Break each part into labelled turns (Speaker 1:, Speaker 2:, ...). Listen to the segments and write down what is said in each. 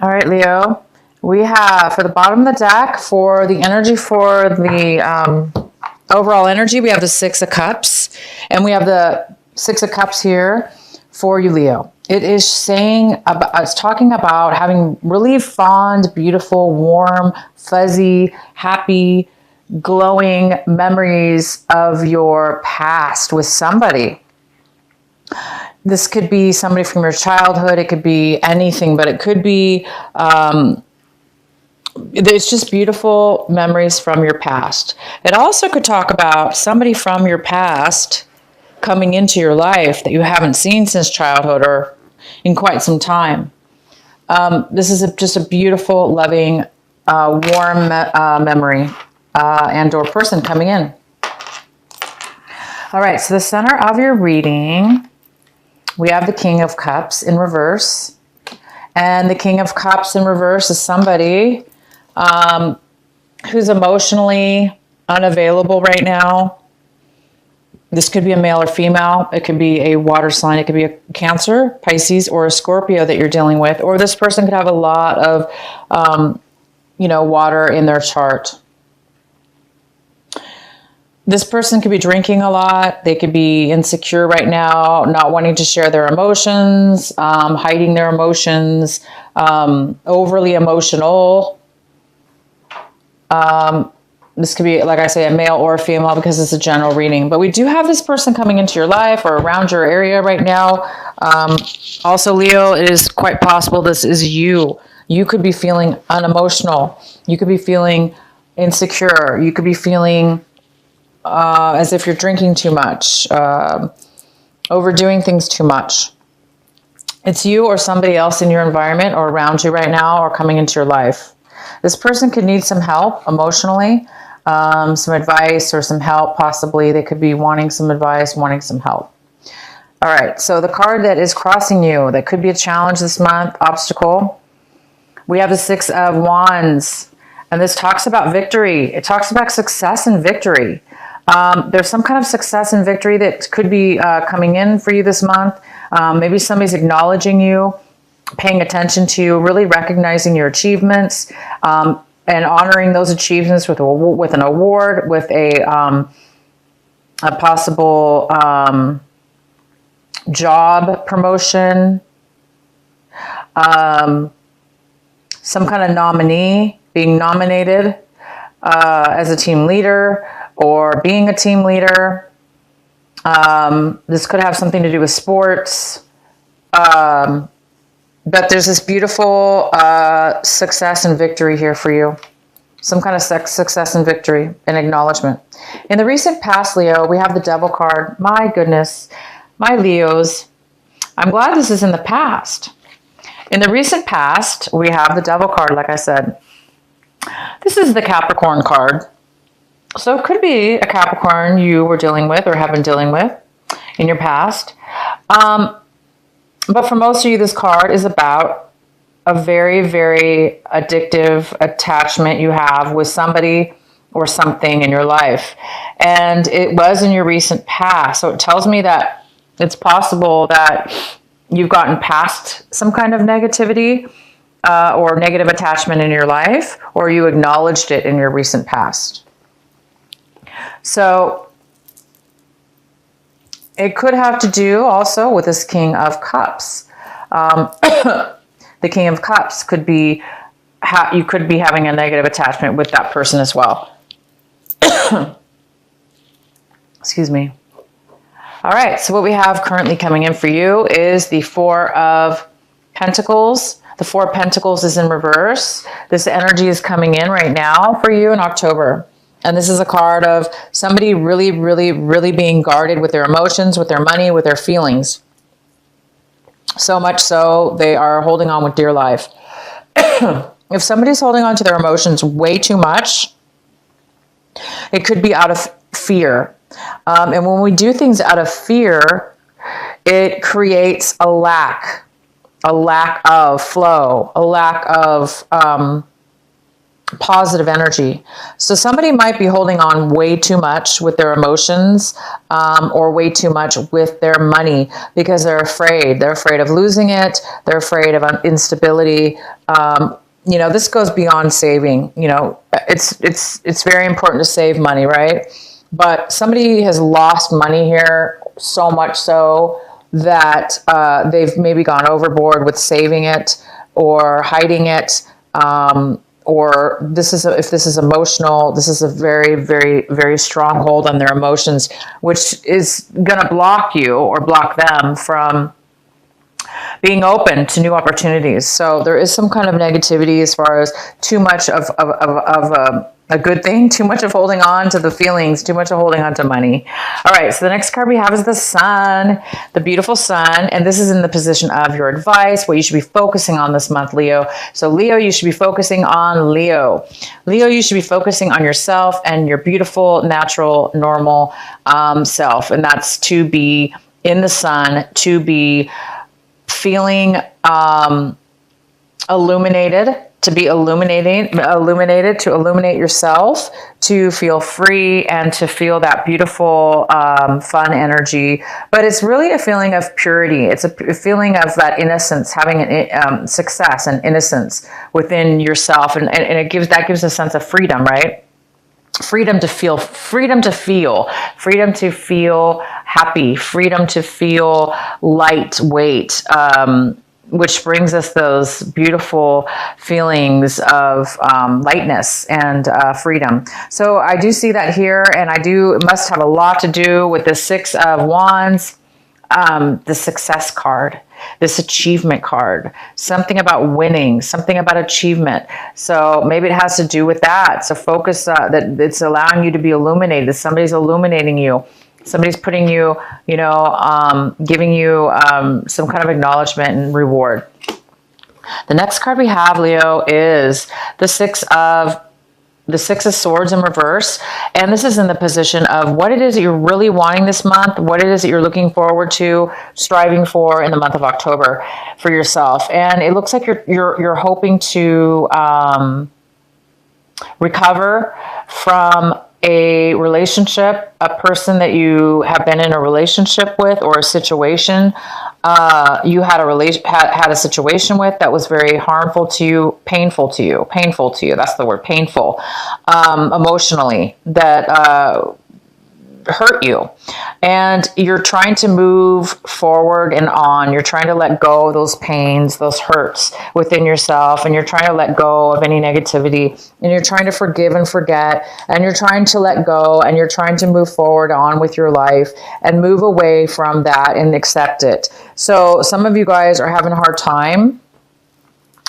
Speaker 1: All right, Leo. We have for the bottom of the deck for the energy for the overall energy, we have the Six of Cups, and we have the Six of Cups here for you, Leo. It is saying about, it's talking about having really fond, beautiful, warm, fuzzy, happy, glowing memories of your past with somebody. This could be somebody from your childhood. It could be anything, but it could be, it's just beautiful memories from your past. It also could talk about somebody from your past coming into your life that you haven't seen since childhood or in quite some time. This is just a beautiful, loving, warm memory and or person coming in. All right, so the center of your reading, we have the King of Cups in reverse. And the King of Cups in reverse is somebody who's emotionally unavailable right now. This could be a male or female. It could be a water sign. It could be a Cancer, Pisces, or a Scorpio that you're dealing with. Or this person could have a lot of, water in their chart. This person could be drinking a lot. They could be insecure right now, not wanting to share their emotions, hiding their emotions, overly emotional. This could be, like I say, a male or a female because it's a general reading. But we do have this person coming into your life or around your area right now. Also, Leo, it is quite possible this is you. You could be feeling unemotional. You could be feeling insecure. You could be feeling as if you're drinking too much, overdoing things too much. It's you or somebody else in your environment or around you right now or coming into your life. This person could need some help emotionally, some advice or some help. Possibly they could be wanting some advice, wanting some help. All right, so the card that is crossing you, that could be a challenge this month, obstacle. We have the Six of Wands, and this talks about victory. It talks about success and victory. There's some kind of success and victory that could be coming in for you this month. Maybe somebody's acknowledging you, paying attention to you, really recognizing your achievements, and honoring those achievements with an award, with a possible job promotion, some kind of nominee, being nominated as a team leader, or being a team leader. This could have something to do with sports. But there's this beautiful success and victory here for you. Some kind of success and victory and acknowledgement. In the recent past, Leo, we have the Devil card. My goodness, my Leos. I'm glad this is in the past. In the recent past, we have the Devil card, like I said. This is the Capricorn card. So it could be a Capricorn you were dealing with or have been dealing with in your past. But for most of you, this card is about a very, very addictive attachment you have with somebody or something in your life. And it was in your recent past. So it tells me that it's possible that you've gotten past some kind of negativity or negative attachment in your life, or you acknowledged it in your recent past. So it could have to do also with this King of Cups. The King of Cups could be, you could be having a negative attachment with that person as well. Excuse me. All right, so what we have currently coming in for you is the Four of Pentacles. The Four of Pentacles is in reverse. This energy is coming in right now for you in October. And this is a card of somebody really, really, really being guarded with their emotions, with their money, with their feelings. So much so, they are holding on with dear life. If somebody's holding on to their emotions way too much, it could be out of fear. And when we do things out of fear, it creates a lack of flow, a lack of positive energy. So somebody might be holding on way too much with their emotions, or way too much with their money because they're afraid. They're afraid of losing it. They're afraid of instability. You know, this goes beyond saving. You know, it's very important to save money, right? But somebody has lost money here, so much so that they've maybe gone overboard with saving it or hiding it. Or if this is emotional, this is a very, very, very strong hold on their emotions, which is going to block you or block them from being open to new opportunities. So there is some kind of negativity as far as too much of a good thing, too much of holding on to the feelings, too much of holding on to money. All right, so the next card we have is the Sun, the beautiful Sun, and this is in the position of your advice, what you should be focusing on this month, Leo. So Leo, you should be focusing on Leo. Leo, you should be focusing on yourself and your beautiful, natural, normal self, and that's to be in the sun, to be feeling illuminated, to be illuminated, to illuminate yourself, to feel free and to feel that beautiful, fun energy. But it's really a feeling of purity. It's a feeling of that innocence, having an success and innocence within yourself. And that gives a sense of freedom, right? Freedom to feel happy, freedom to feel lightweight, which brings us those beautiful feelings of lightness and freedom. So I do see that here, and it must have a lot to do with the Six of Wands, the success card, this achievement card, something about winning, something about achievement. So maybe it has to do with that. So focus that it's allowing you to be illuminated. Somebody's illuminating you. Somebody's putting you, giving you some kind of acknowledgement and reward. The next card we have, Leo, is the Six of Swords in reverse. And this is in the position of what it is that you're really wanting this month, what it is that you're looking forward to, striving for in the month of October for yourself. And it looks like you're hoping to recover from a relationship, a person that you have been in a relationship with, or a situation you had a situation with that was very harmful to you, painful to you. That's the word, painful, emotionally, that hurt you, and you're trying to move forward and on. You're trying to let go of those pains, those hurts within yourself, and you're trying to let go of any negativity, and you're trying to forgive and forget, and you're trying to let go, and you're trying to move forward on with your life and move away from that and accept it. So some of you guys are having a hard time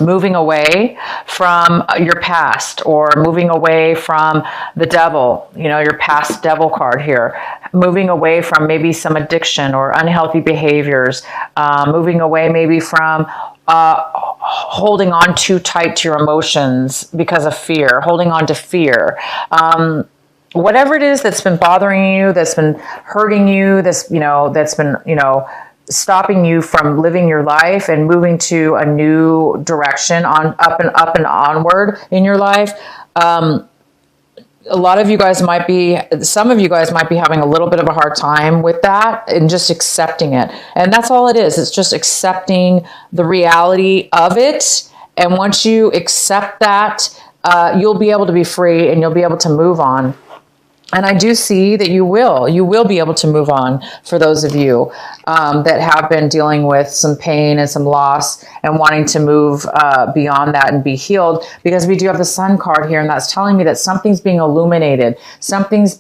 Speaker 1: moving away from your past, or moving away from the devil, your past devil card here, moving away from maybe some addiction or unhealthy behaviors, moving away maybe from holding on too tight to your emotions because of fear, holding on to fear. Whatever it is that's been bothering you, that's been hurting you, that's been, stopping you from living your life and moving to a new direction, up and onward in your life. Some of you guys might be having a little bit of a hard time with that and just accepting it. And that's all it is. It's just accepting the reality of it. And once you accept that, you'll be able to be free and you'll be able to move on. And I do see that you will be able to move on, for those of you that have been dealing with some pain and some loss and wanting to move beyond that and be healed, because we do have the Sun card here, and that's telling me that something's being illuminated, something's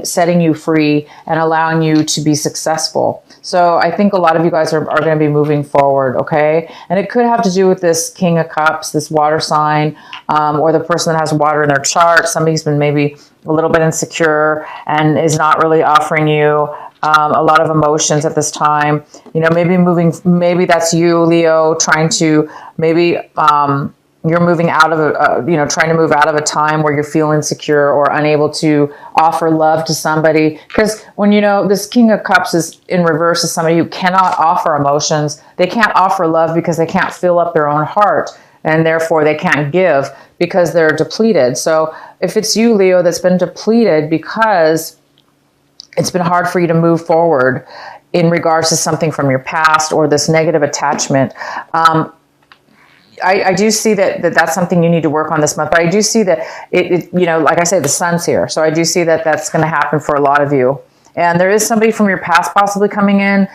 Speaker 1: setting you free and allowing you to be successful. So I think a lot of you guys are going to be moving forward, okay? And it could have to do with this King of Cups, this water sign, or the person that has water in their chart. Somebody's been maybe a little bit insecure and is not really offering you a lot of emotions at this time. Maybe that's you, Leo, trying to, maybe you're moving out of trying to move out of a time where you feel insecure or unable to offer love to somebody. Because when this King of Cups is in reverse, is somebody who cannot offer emotions. They can't offer love because they can't fill up their own heart. and therefore they can't give because they're depleted. So if it's you, Leo, that's been depleted because it's been hard for you to move forward in regards to something from your past or this negative attachment, I do see that's something you need to work on this month. But I do see that it like I said, the sun's here. So I do see that that's going to happen for a lot of you. And there is somebody from your past possibly coming in,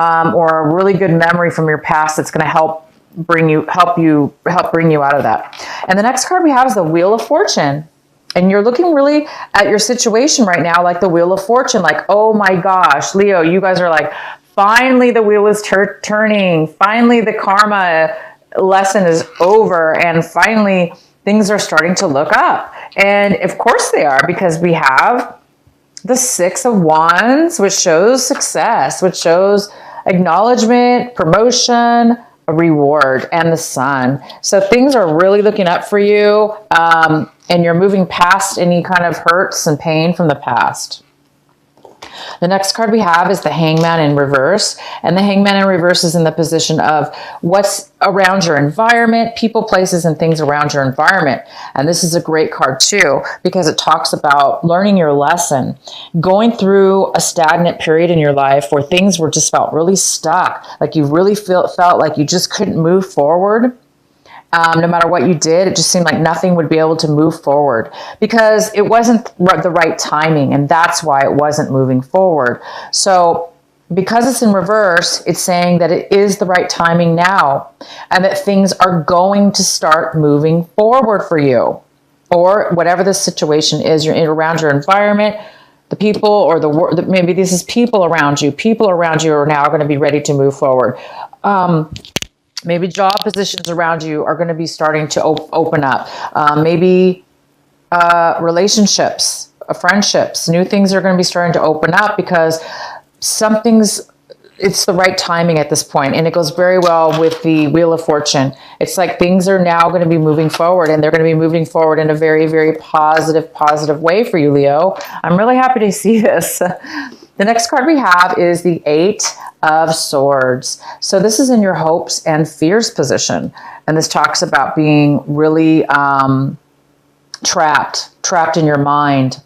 Speaker 1: or a really good memory from your past that's going to help bring you out of that. And the next card we have is the Wheel of Fortune. And you're looking really at your situation right now like the Wheel of Fortune, like, oh my gosh, Leo, you guys are like, finally the wheel is turning. Finally the karma lesson is over, and finally things are starting to look up. And of course they are, because we have the Six of Wands, which shows success, which shows acknowledgement, promotion, a reward, and the Sun. So things are really looking up for you, and you're moving past any kind of hurts and pain from the past. The next card we have is the Hangman in reverse. And the Hangman in reverse is in the position of what's around your environment, people, places, and things around your environment. And this is a great card too, because it talks about learning your lesson, going through a stagnant period in your life where things were just felt really stuck, like you really felt like you just couldn't move forward. No matter what you did, it just seemed like nothing would be able to move forward because it wasn't the right timing, and that's why it wasn't moving forward. So because it's in reverse, it's saying that it is the right timing now, and that things are going to start moving forward for you, or whatever the situation is. You're around your environment, the people, or maybe this is people around you. People around you are now going to be ready to move forward. Maybe job positions around you are going to be starting to open up. Maybe relationships, friendships, new things are going to be starting to open up because it's the right timing at this point. And it goes very well with the Wheel of Fortune. It's like things are now going to be moving forward, and they're going to be moving forward in a very, very positive way for you, Leo. I'm really happy to see this. The next card we have is the Eight of Swords. So this is in your hopes and fears position. And this talks about being really trapped in your mind,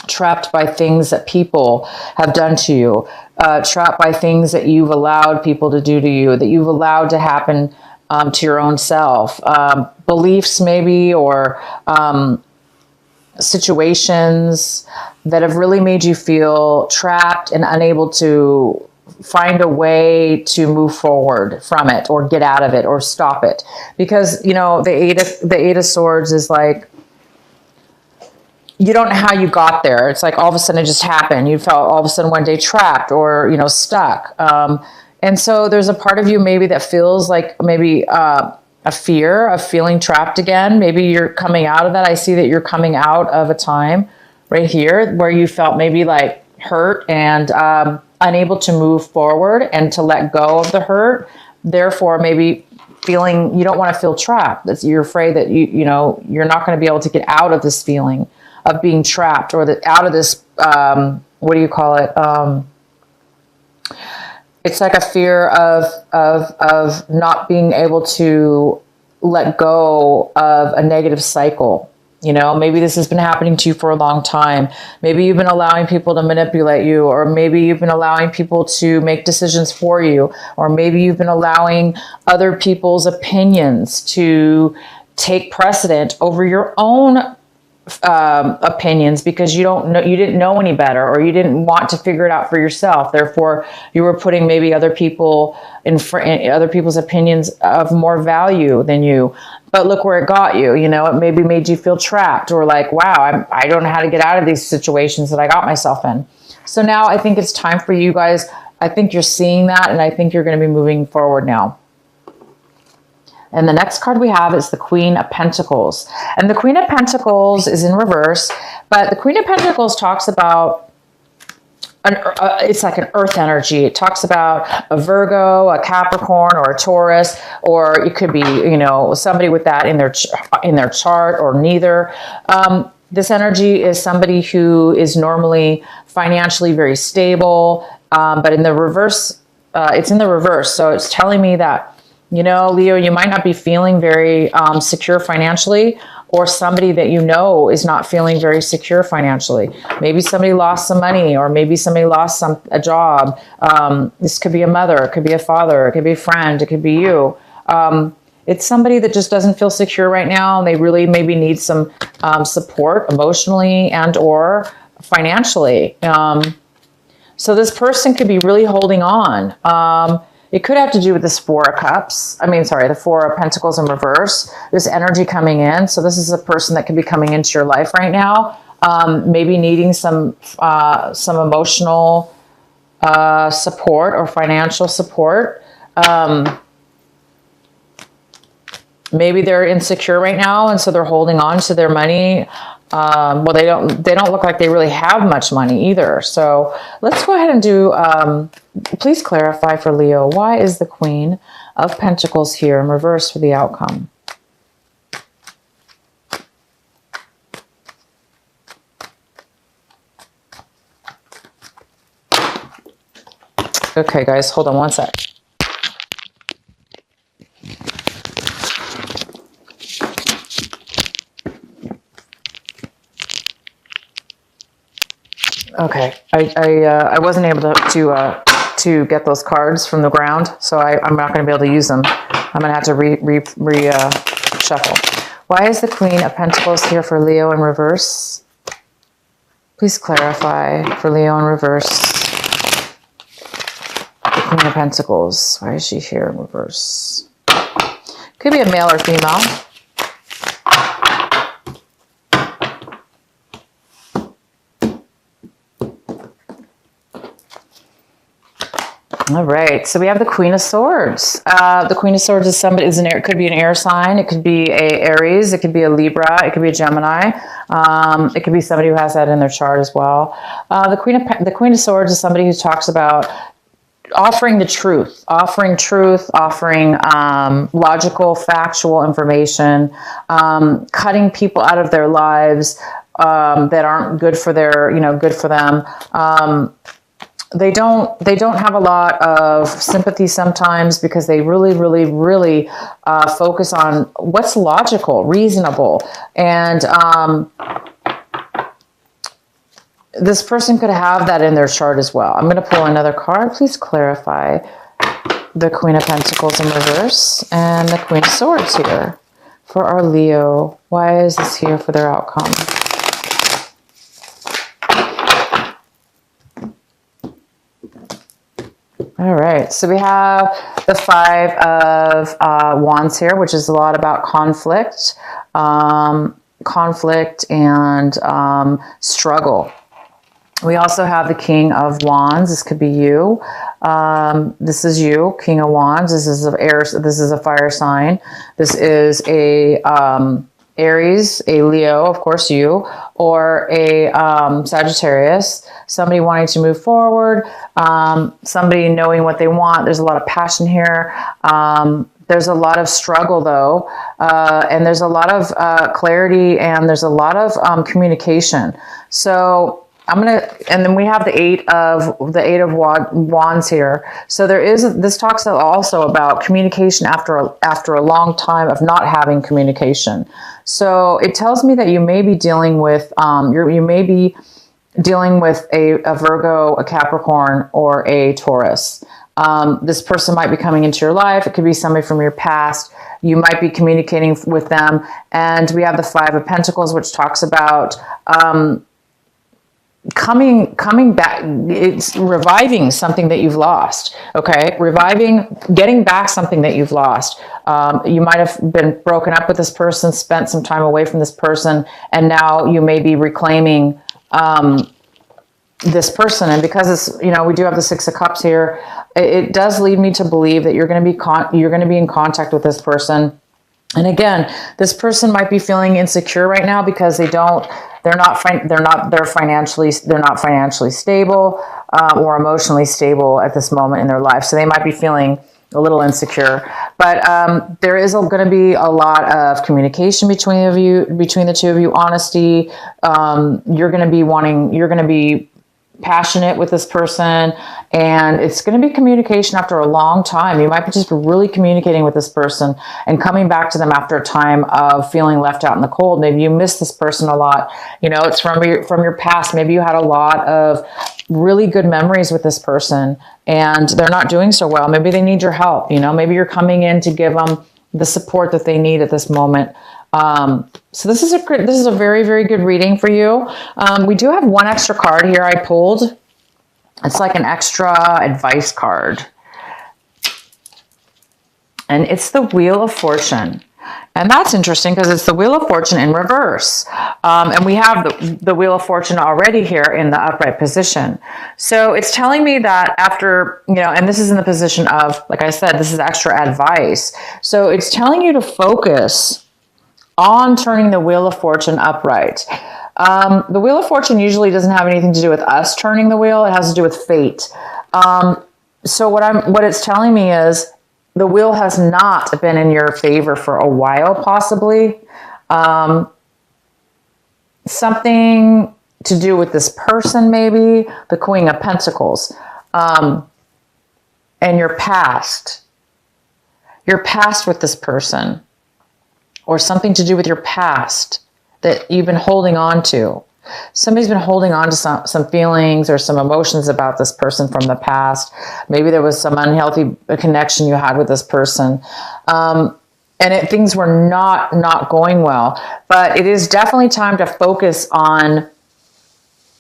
Speaker 1: trapped by things that people have done to you, trapped by things that you've allowed people to do to you, that you've allowed to happen to your own self, beliefs maybe, or situations that have really made you feel trapped and unable to find a way to move forward from it, or get out of it, or stop it. Because, the Eight of Swords is like, you don't know how you got there. It's like all of a sudden it just happened. You felt all of a sudden one day trapped or, stuck. And so there's a part of you maybe that feels like maybe a fear of feeling trapped again. Maybe you're coming out of that. I see that you're coming out of a time right here where you felt maybe like hurt and unable to move forward and to let go of the hurt. Therefore, maybe feeling you don't want to feel trapped. You're afraid that you're not going to be able to get out of this feeling of being trapped, or out of this, what do you call it? It's like a fear of not being able to let go of a negative cycle. Maybe this has been happening to you for a long time. Maybe you've been allowing people to manipulate you, or maybe you've been allowing people to make decisions for you, or maybe you've been allowing other people's opinions to take precedent over your own opinions because you didn't know any better, or you didn't want to figure it out for yourself. Therefore, you were putting maybe other people's opinions of more value than you. But look where it got you. It maybe made you feel trapped, or like, wow, I don't know how to get out of these situations that I got myself in. So now I think it's time for you guys. I think you're seeing that, and I think you're going to be moving forward now. And the next card we have is the Queen of Pentacles. And the Queen of Pentacles is in reverse, but the Queen of Pentacles talks about, it's like an earth energy. It talks about a Virgo, a Capricorn, or a Taurus, or it could be, somebody with that in their chart, or neither. This energy is somebody who is normally financially very stable, but in the reverse, it's in the reverse. So it's telling me that You know, Leo, you might not be feeling very secure financially, or somebody that you know is not feeling very secure financially. Maybe somebody lost some money, or maybe somebody lost a job. This could be a mother, it could be a father, it could be a friend, it could be you. It's somebody that just doesn't feel secure right now, and they really maybe need some support emotionally and or financially. So this person could be really holding on. It could have to do with this Four of Cups. The Four of Pentacles in reverse. This energy coming in. So this is a person that could be coming into your life right now. Maybe needing some emotional support or financial support. Maybe they're insecure right now, and so they're holding on to their money. Well, they don't look like they really have much money either. So let's go ahead and do, please clarify for Leo, why is the Queen of Pentacles here in reverse for the outcome? Okay, guys, hold on one sec. Okay, I wasn't able to get those cards from the ground, so I'm not going to be able to use them. I'm going to have to shuffle. Why is the Queen of Pentacles here for Leo in reverse? Please clarify for Leo in reverse. The Queen of Pentacles. Why is she here in reverse? Could be a male or female. All right, so we have the Queen of Swords. The Queen of Swords is somebody, it could be an air sign, it could be a Aries, it could be a Libra, it could be a Gemini. It could be somebody who has that in their chart as well. The Queen of Swords is somebody who talks about offering the truth, offering logical, factual information, cutting people out of their lives that aren't good for good for them. They don't have a lot of sympathy sometimes because they really focus on what's logical, reasonable. And this person could have that in their chart as well. I'm going to pull another card. Please clarify the Queen of Pentacles in reverse and the Queen of Swords here for our Leo. Why is this here for their outcome? All right, so we have the Five of Wands here, which is a lot about conflict, and struggle. We also have the King of Wands. This could be you. This is you, King of Wands. This is a fire sign. This is a Aries, a Leo, of course you, or a Sagittarius, somebody wanting to move forward, somebody knowing what they want. There's a lot of passion here. There's a lot of struggle though, and there's a lot of clarity, and there's a lot of communication. So and then we have the eight of wands here. So this talks also about communication after a long time of not having communication. So it tells me that you may be dealing with you may be dealing with a Virgo, a Capricorn, or a Taurus. This person might be coming into your life. It could be somebody from your past. You might be communicating with them. And we have the Five of Pentacles, which talks about coming back. It's reviving something that you've lost. Okay, getting back something that you've lost. You might have been broken up with this person, spent some time away from this person, and now you may be reclaiming this person. And because it's, we do have the Six of Cups here, it does lead me to believe that you're going to be in contact with this person. And again, this person might be feeling insecure right now because they're not financially stable or emotionally stable at this moment in their life. So they might be feeling a little insecure. But there is going to be a lot of communication between the two of you, honesty. You're going to be passionate with this person, and it's going to be communication after a long time. You might be just really communicating with this person and coming back to them after a time of feeling left out in the cold. Maybe you miss this person a lot. You know, it's from your past. Maybe you had a lot of really good memories with this person and they're not doing so well. Maybe they need your help. You know, maybe you're coming in to give them the support that they need at this moment. So this is a very, very good reading for you. We do have one extra card here I pulled. It's like an extra advice card. And it's the Wheel of Fortune. And that's interesting because it's the Wheel of Fortune in reverse. And we have the Wheel of Fortune already here in the upright position. So it's telling me that after, you know, and this is in the position of, like I said, this is extra advice. So it's telling you to focus on turning the Wheel of Fortune upright. The Wheel of Fortune usually doesn't have anything to do with us turning the wheel. It has to do with fate. So what it's telling me is the wheel has not been in your favor for a while, possibly. Something to do with this person, maybe the Queen of Pentacles, and your past with this person, or something to do with your past that you've been holding on to. Somebody's been holding on to some feelings or some emotions about this person from the past. Maybe there was some unhealthy connection you had with this person. Things were not going well. But it is definitely time to focus on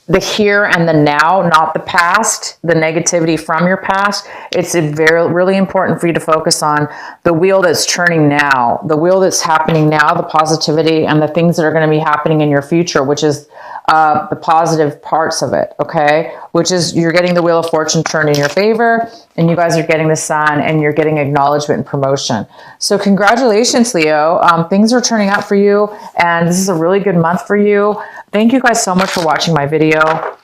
Speaker 1: the here and the now, not the past, the negativity from your past. It's really important for you to focus on the wheel that's turning now, the wheel that's happening now, the positivity and the things that are going to be happening in your future, which is the positive parts of it, okay? Which is you're getting the Wheel of Fortune turned in your favor, and you guys are getting the Sun, and you're getting acknowledgement and promotion. So congratulations, Leo. Things are turning out for you, and this is a really good month for you. Thank you guys so much for watching my video.